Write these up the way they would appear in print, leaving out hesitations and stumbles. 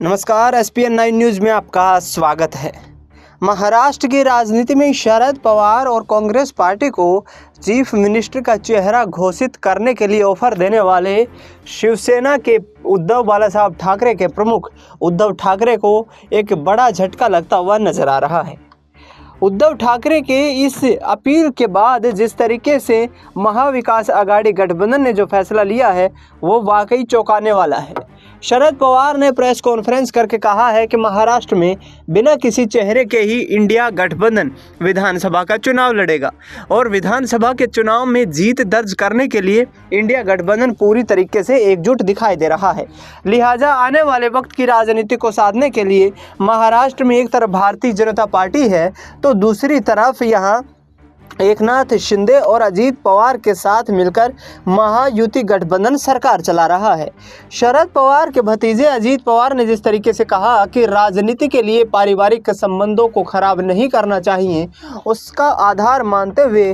नमस्कार, SPN9 news में आपका स्वागत है। महाराष्ट्र की राजनीति में शरद पवार और कांग्रेस पार्टी को चीफ मिनिस्टर का चेहरा घोषित करने के लिए ऑफर देने वाले शिवसेना के उद्धव बालासाहब ठाकरे के प्रमुख उद्धव ठाकरे को एक बड़ा झटका लगता हुआ नजर आ रहा है। उद्धव ठाकरे के इस अपील के बाद जिस तरीके से महाविकास आघाड़ी गठबंधन ने जो फैसला लिया है वो वाकई चौंकाने वाला है। शरद पवार ने प्रेस कॉन्फ्रेंस करके कहा है कि महाराष्ट्र में बिना किसी चेहरे के ही इंडिया गठबंधन विधानसभा का चुनाव लड़ेगा और विधानसभा के चुनाव में जीत दर्ज करने के लिए इंडिया गठबंधन पूरी तरीके से एकजुट दिखाई दे रहा है। लिहाजा आने वाले वक्त की राजनीति को साधने के लिए महाराष्ट्र में एक तरफ भारतीय जनता पार्टी है तो दूसरी तरफ यहाँ एकनाथ शिंदे और अजीत पवार के साथ मिलकर महायुति गठबंधन सरकार चला रहा है। शरद पवार के भतीजे अजीत पवार ने जिस तरीके से कहा कि राजनीति के लिए पारिवारिक संबंधों को खराब नहीं करना चाहिए, उसका आधार मानते हुए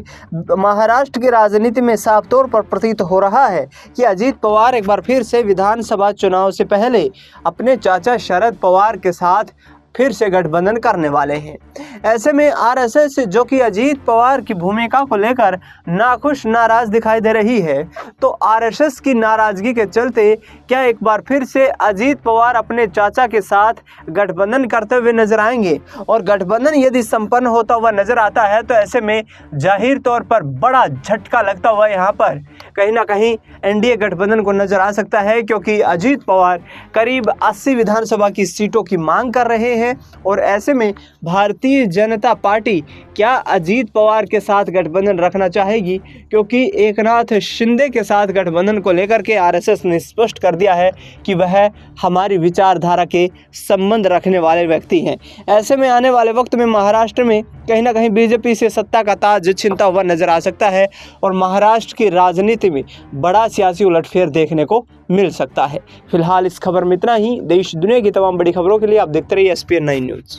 महाराष्ट्र की राजनीति में साफ तौर पर प्रतीत हो रहा है कि अजीत पवार एक बार फिर से विधानसभा चुनाव से पहले अपने चाचा शरद पवार के साथ फिर से गठबंधन करने वाले हैं। ऐसे में आरएसएस जो कि अजीत पवार की भूमिका को लेकर नाखुश नाराज दिखाई दे रही है, तो आरएसएस की नाराजगी के चलते क्या एक बार फिर से अजीत पवार अपने चाचा के साथ गठबंधन करते हुए नजर आएंगे? और गठबंधन यदि संपन्न होता हुआ नजर आता है तो ऐसे में जाहिर तौर पर बड़ा झटका लगता हुआ यहाँ पर कहीं ना कहीं एनडीए गठबंधन को नजर आ सकता है, क्योंकि अजीत पवार करीब 80 विधानसभा की सीटों की मांग कर रहे हैं और ऐसे में भारतीय जनता पार्टी क्या अजीत पवार के साथ गठबंधन रखना चाहेगी? क्योंकि एकनाथ शिंदे के साथ गठबंधन को लेकर के आरएसएस ने स्पष्ट कर दिया है कि वह हमारी विचारधारा के संबंध रखने वाले व्यक्ति हैं। ऐसे में आने वाले वक्त में महाराष्ट्र में कहीं ना कहीं बीजेपी से सत्ता का ताज छीनता हुआ नजर आ सकता है और महाराष्ट्र की राजनीति में बड़ा सियासी उलटफेर देखने को मिल सकता है। फिलहाल इस खबर में इतना ही। देश दुनिया की तमाम बड़ी खबरों के लिए आप देखते रहिए SPN9 न्यूज़।